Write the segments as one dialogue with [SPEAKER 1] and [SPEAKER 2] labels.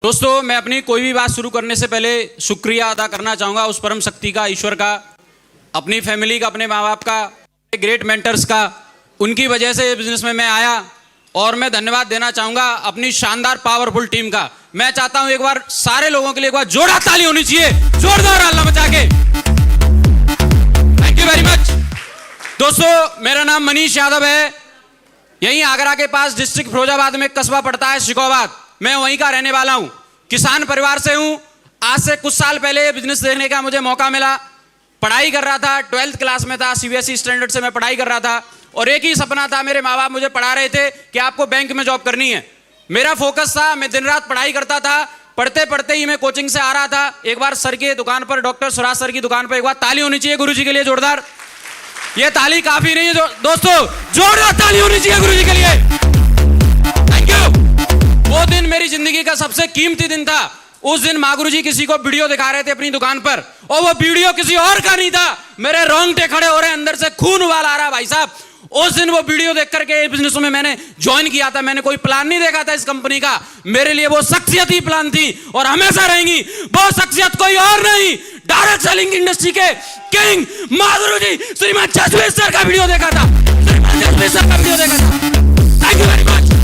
[SPEAKER 1] दोस्तों, मैं अपनी कोई भी बात शुरू करने से पहले शुक्रिया अदा करना चाहूँगा उस परम शक्ति का, ईश्वर का, अपनी फैमिली का, अपने माँ बाप का, ग्रेट मेंटर्स का। उनकी वजह से बिजनेस में मैं आया और मैं धन्यवाद देना चाहूँगा अपनी शानदार पावरफुल टीम का। मैं चाहता हूँ एक बार सारे लोगों के लिए एक बार जोरदार ताली होनी चाहिए, जोरदार हल्ला मचा के। Thank you very much. दोस्तों, मेरा नाम मनीष यादव है। यहीं आगरा के पास डिस्ट्रिक्ट फिरोजाबाद में एक कस्बा पड़ता है शिकोहाबाद। मैं वहीं का रहने वाला हूं, किसान परिवार से हूं। आज से कुछ साल पहले ये बिजनेस देखने का मुझे मौका मिला। पढ़ाई कर रहा था, 12th क्लास में था, सीबीएसई स्टैंडर्ड से मैं पढ़ाई कर रहा था और एक ही सपना था। मेरे माँ बाप मुझे पढ़ा रहे थे कि आपको बैंक में जॉब करनी है। मेरा फोकस था, मैं दिन रात पढ़ाई करता था। पढ़ते पढ़ते ही मैं कोचिंग से आ रहा था। एक बार सर की दुकान पर, डॉक्टर सुराज सर की दुकान पर, एक बार ताली होनी चाहिए गुरु जी के लिए जोरदार। ये ताली काफी नहीं है दोस्तों, जोरदार ताली होनी चाहिए गुरु जी के लिए। Thank you. वो दिन मेरी जिंदगी का सबसे कीमती दिन था। उस दिन माँ गुरु जी किसी को वीडियो दिखा रहे थे अपनी दुकान पर और वो वीडियो किसी और का नहीं था। मेरे रोंगटे खड़े हो रहे, अंदर से खून उबाल आ रहा भाई साहब। उस दिन वो वीडियो देख करके बिजनेस में मैंने ज्वाइन किया था। मैंने कोई प्लान नहीं देखा था इस कंपनी का। मेरे लिए वो शख्सियत ही प्लान थी और हमेशा रहेंगी। वो शख्सियत कोई और नहीं, डायरेक्ट सेलिंग इंडस्ट्री के किंग माँ गुरु जी श्रीमान जसवीर सर का वीडियो देखा था। श्रीमान जसवीर सर का वीडियो देखा था। Thank you very much.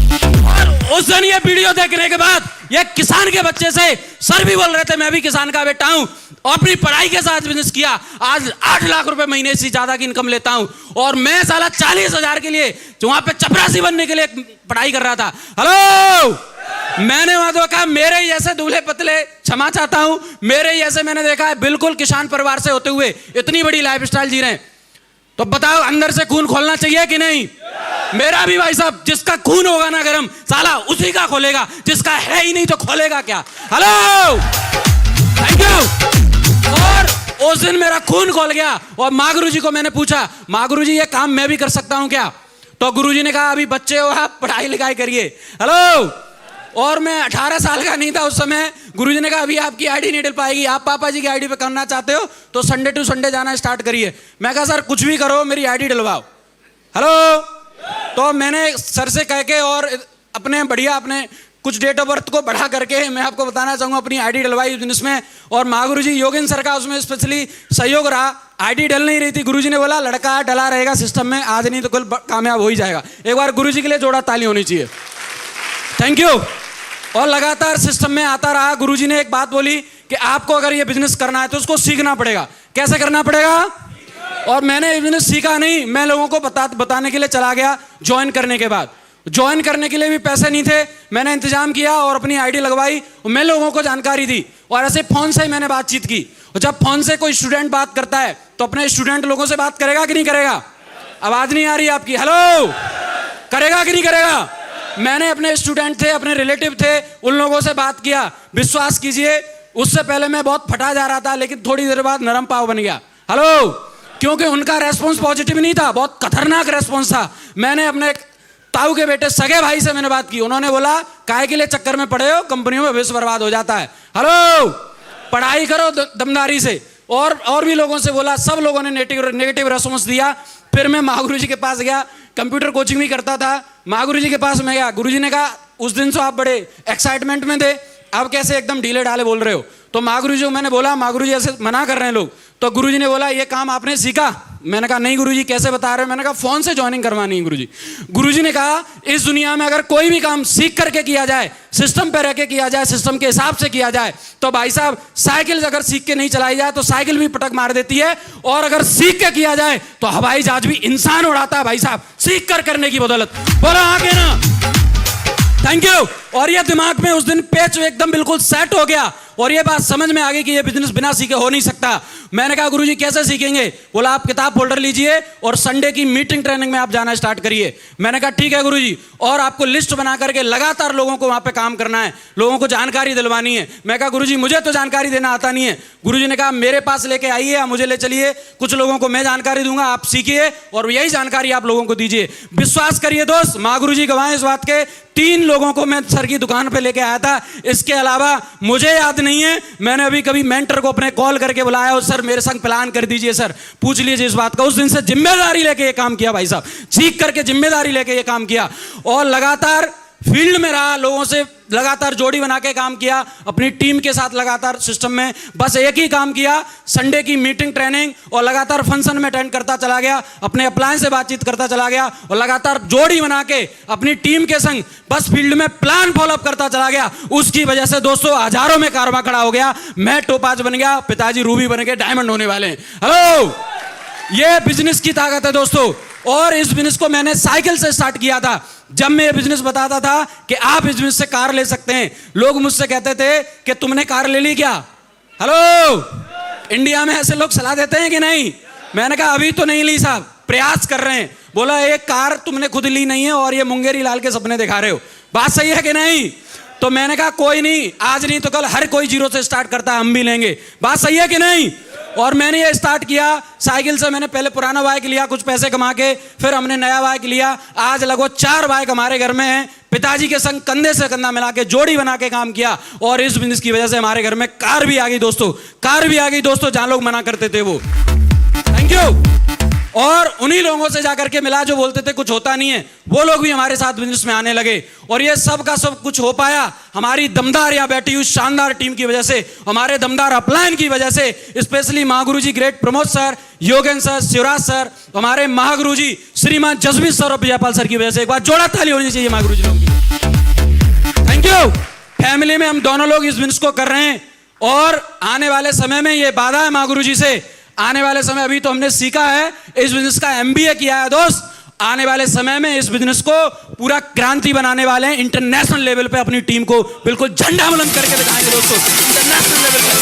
[SPEAKER 1] और उस दिन ये वीडियो देखने के बाद ये किसान के बच्चे से सर भी बोल रहे थे मैं भी किसान का बेटा हूं और अपनी पढ़ाई के साथ बिजनेस किया। आज 8 लाख रुपए महीने से ज्यादा की इनकम लेता हूं और मैं साला 40,000 के लिए जो वहां पे चपरासी बनने के लिए पढ़ाई कर रहा था। हेलो, मैंने वहां तो कहा मेरे जैसे दूल्हे पतले, क्षमा चाहता हूं, मेरे जैसे मैंने देखा है बिल्कुल किसान परिवार से होते हुए इतनी बड़ी लाइफस्टाइल जी रहे हैं। तो बताओ अंदर से खून खोलना चाहिए कि नहीं? मेरा भी भाई साहब, जिसका खून होगा ना गरम, साला उसी का खोलेगा, जिसका है ही नहीं तो खोलेगा क्या? Hello, thank you. और उस दिन मेरा खून खोल गया और माँ गुरु जी को मैंने पूछा, माँ गुरु जी ये काम मैं भी कर सकता हूं क्या? तो गुरु जी ने कहा अभी बच्चे हो आप, पढ़ाई लिखाई करिए। हेलो, और मैं 18 साल का नहीं था उस समय। गुरुजी ने कहा अभी आपकी आईडी नहीं डल पाएगी, आप पापा जी की आईडी पे करना चाहते हो तो संडे टू संडे जाना स्टार्ट करिए। मैं कहा सर कुछ भी करो मेरी आईडी डलवाओ। हेलो, तो मैंने सर से कह के और अपने कुछ डेट ऑफ बर्थ को बढ़ा करके मैं आपको बताना चाहूँगा अपनी आईडी डलवाई बिजनेस में। और माँ गुरु जी योगेंद्र सर का उसमें स्पेशली सहयोग रहा। आईडी डल नहीं रही थी, गुरुजी ने बोला लड़का डला रहेगा सिस्टम में, आज नहीं तो कल कामयाब हो ही जाएगा। एक बार गुरुजी के लिए जोड़ा ताली होनी चाहिए। Thank you. और लगातार सिस्टम में आता रहा। गुरुजी ने एक बात बोली कि आपको अगर ये बिजनेस करना है तो उसको सीखना पड़ेगा। कैसे करना पड़ेगा? और मैंने ये बिजनेस सीखा नहीं, मैं लोगों को बताने के लिए चला गया। ज्वाइन करने के बाद, ज्वाइन करने के लिए भी पैसे नहीं थे, मैंने इंतजाम किया और अपनी आईडी लगवाई और मैं लोगों को जानकारी दी। और ऐसे फोन से ही मैंने बातचीत की। और जब फोन से कोई स्टूडेंट बात करता है तो अपने स्टूडेंट लोगों से बात करेगा कि नहीं करेगा? आवाज नहीं आ रही आपकी। हेलो, करेगा कि नहीं करेगा? मैंने अपने स्टूडेंट थे, अपने रिलेटिव थे, उन लोगों से बात किया। विश्वास कीजिए उससे पहले मैं बहुत फटा जा रहा था लेकिन थोड़ी देर बाद नरम पाव बन गया। हेलो, क्योंकि उनका रेस्पॉन्स पॉजिटिव नहीं था, बहुत खतरनाक रेस्पॉन्स था। मैंने अपने ताऊ के बेटे सगे भाई से मैंने बात की। उन्होंने बोला काहे के लिए चक्कर में पड़े हो, कंपनियों में भविष्य बर्बाद हो जाता है। हेलो, पढ़ाई करो दमदारी से। और भी लोगों से बोला, सब लोगों ने नेगेटिव रेस्पॉन्स दिया। फिर मैं माँ गुरु जी के पास गया, कंप्यूटर कोचिंग भी करता था। माँ गुरु जी के पास मैं गया। गुरु जी ने कहा उस दिन तो आप बड़े एक्साइटमेंट में थे, अब कैसे एकदम ढीले ढाले बोल रहे हो? तो माँ गुरु जी को मैंने बोला माँ गुरु जी ऐसे मना कर रहे हैं लोग। तो गुरु जी ने बोला ये काम आपने सीखा? मैंने कहा नहीं गुरु जी, कैसे बता रहे हो? मैंने कहा फोन से ज्वाइनिंग करवानी है गुरु जी। गुरु जी ने कहा इस दुनिया में अगर कोई भी काम सीख करके किया जाए, सिस्टम पे रह के किया जाए, सिस्टम के हिसाब से किया जाए तो भाई साहब साइकिल अगर सीख के नहीं चलाई जाए तो साइकिल भी पटक मार देती है, और अगर सीख के किया जाए तो हवाई जहाज भी इंसान उड़ाता है भाई साहब, सीख कर करने की बदौलत। बोला आगे ना, थैंक यू। और ये दिमाग में उस दिन पेच एकदम बिल्कुल सेट हो गया और ये बात समझ में आ गई कि ये बिजनेस बिना सीखे हो नहीं सकता। मैंने कहा गुरुजी कैसे सीखेंगे? बोला आप किताब फोल्डर लीजिए और संडे की मीटिंग ट्रेनिंग में आप जाना स्टार्ट करिए। मैंने कहा ठीक है गुरुजी, और आपको लिस्ट बना करके लगातार लोगों को वहां पे काम करना है, लोगों को जानकारी दिलवानी है। मैं कहा गुरुजी मुझे तो जानकारी देना आता नहीं है। गुरुजी ने कहा मेरे पास लेके आइए या मुझे ले चलिए, कुछ लोगों को मैं जानकारी दूंगा, आप सीखिए और यही जानकारी आप लोगों को दीजिए। विश्वास करिए दोस्त, माँ गुरुजी गवाह इस बात के, 3 लोगों को मैं सर की दुकान पे लेके आया था। इसके अलावा मुझे याद नहीं है मैंने अभी कभी मेंटर को अपने कॉल करके बुलाया और सर मेरे संग प्लान कर दीजिए, सर पूछ लीजिए इस बात का। उस दिन से जिम्मेदारी लेके ये काम किया भाई साहब, सीख करके जिम्मेदारी लेके ये काम किया और लगातार फील्ड में रहा, लोगों से लगातार जोड़ी बना के काम किया, अपनी टीम के साथ लगातार सिस्टम में बस एक ही काम किया, संडे की मीटिंग ट्रेनिंग और लगातार फंक्शन में अटेंड करता चला गया, अपने अप्लायंस से बातचीत करता चला गया और लगातार जोड़ी बना के अपनी टीम के संग बस फील्ड में प्लान फॉलोअप करता चला गया। उसकी वजह से दोस्तों हजारों में कारवां खड़ा हो गया, मैं टोपाज बन गया, पिताजी रूबी बन के डायमंड होने वाले हैं। हेलो, ये बिजनेस की ताकत है दोस्तों। और इस बिजनेस को मैंने साइकिल से स्टार्ट किया था। जब मैं ये बिजनेस बताता था कि आप इस बिजनेस से कार ले सकते हैं, लोग मुझसे कहते थे कि तुमने कार ले ली क्या? हेलो, इंडिया में ऐसे लोग सलाह देते हैं कि नहीं? मैंने कहा अभी तो नहीं ली साहब, प्रयास कर रहे हैं। बोला एक कार तुमने खुद ली नहीं है और ये मुंगेरी लाल के सपने दिखा रहे हो, बात सही है कि नहीं? तो मैंने कहा कोई नहीं, आज नहीं तो कल हर कोई जीरो से स्टार्ट करता है, हम भी लेंगे, बात सही है कि नहीं? और मैंने ये स्टार्ट किया साइकिल से। मैंने पहले पुराना बाइक लिया कुछ पैसे कमा के, फिर हमने नया बाइक लिया। आज लगभग 4 बाइक हमारे घर में हैं। पिताजी के संग कंधे से कंधा मिला के जोड़ी बना के काम किया और इस बिजनेस की वजह से हमारे घर में कार भी आ गई दोस्तों, कार भी आ गई दोस्तों, जहां लोग मना करते थे वो। Thank you. और उन्हीं लोगों से जाकर के मिला जो बोलते थे कुछ होता नहीं है, वो लोग भी हमारे साथ बिजनेस में आने लगे। और ये सब का सब कुछ हो पाया हमारी दमदार यहाँ बैठी हुई शानदार टीम की वजह से, हमारे दमदार अपलायन की वजह से, स्पेशली महागुरु जी ग्रेट प्रमोद सर, योगेन सर, शिवराज सर, हमारे महागुरु जी श्रीमान जसवीर सर और विजयपाल सर की वजह से। एक बार जोड़ा ताली होनी चाहिए महागुरु जी लोगों की। Thank you. फैमिली में हम दोनों लोग इस बिजनेस को कर रहे हैं और आने वाले समय में ये वादा है महागुरु जी से, आने वाले समय, अभी तो हमने सीखा है, इस बिजनेस का MBA किया है दोस्त, आने वाले समय में इस बिजनेस को पूरा क्रांति बनाने वाले हैं। इंटरनेशनल लेवल पे अपनी टीम को बिल्कुल झंडा बुलंद करके दिखाएंगे दोस्तों, इंटरनेशनल लेवल पे।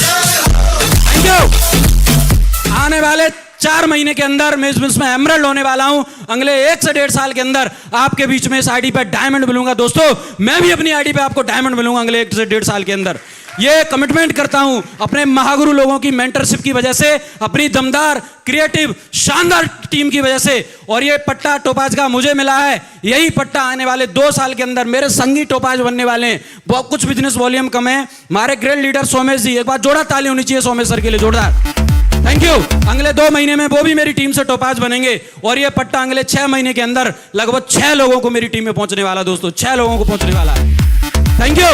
[SPEAKER 1] Thank you. आने वाले 4 महीने के अंदर मैं इस बिजनेस में एमरल्ड होने वाला हूं। अगले 1 से 1.5 साल के अंदर आपके बीच में इस आईडी पे डायमंड मिलूंगा दोस्तों। मैं भी अपनी आईडी पे आपको डायमंड मिलूंगा अगले 1 से 1.5 साल के अंदर। ये कमिटमेंट करता हूं अपने महागुरु लोगों की मेंटरशिप की वजह से, अपनी दमदार क्रिएटिव शानदार टीम की वजह से। और ये पट्टा टोपाज का मुझे मिला है, यही पट्टा आने वाले 2 साल के अंदर मेरे संगी टोपाज बनने वाले हैं। बहुत कुछ बिजनेस वॉल्यूम कम है। हमारे ग्रेट लीडर सोमेश जी, एक बार जोड़ा ताली होनी चाहिए सोमेश सर के लिए, जोरदार। Thank you. अगले 2 महीने में वो भी मेरी टीम से टोपाज बनेंगे और ये पट्टा अगले 6 महीने के अंदर लगभग 6 लोगों को मेरी टीम में पहुंचने वाला दोस्तों, 6 लोगों को पहुंचने वाला है। Thank you.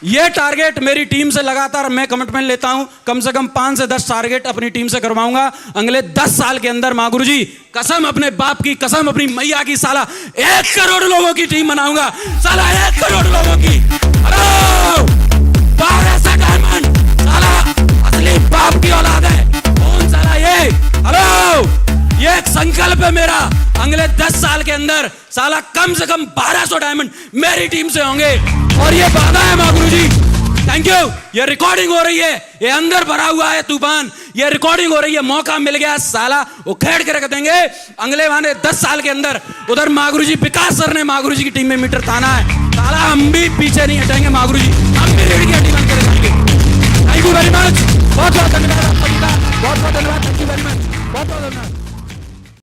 [SPEAKER 1] ये टारगेट मेरी टीम से लगातार मैं कमिटमेंट लेता हूं, कम से कम 5 से 10 टारगेट अपनी टीम से करवाऊंगा अगले 10 साल के अंदर। महागुरु जी कसम, अपने बाप की कसम, अपनी मैया की, साला 1 करोड़ लोगों की टीम बनाऊंगा, साला 1 करोड़ लोगों की। हेलो, 12 डायमंड, साला असली बाप की औलाद है कौन साला ये? हेलो, ये एक संकल्प है मेरा, अगले 10 साल के अंदर साला कम से कम 1200 डायमंड मेरी टीम से होंगे और ये वादा है महागुरु जी। Thank you. ये रिकॉर्डिंग हो रही है, ये अंदर भरा हुआ है तूफान, ये रिकॉर्डिंग हो रही है, मौका मिल गया साला उखेड़ के रख देंगे अगले वाले 10 साल के अंदर। उधर महागुरु जी विकास सर ने महागुरु जी की टीम में मीटर ताना है, साला हम भी पीछे नहीं हटेंगे महागुरु जी, हम भी रीढ़ की हड्डी बन के रखेंगे। थैंक यू वेरी मच, बहुत बहुत धन्यवाद आप सभी का, बहुत बहुत धन्यवाद। थैंक यू वेरी मच, बहुत बहुत धन्यवाद।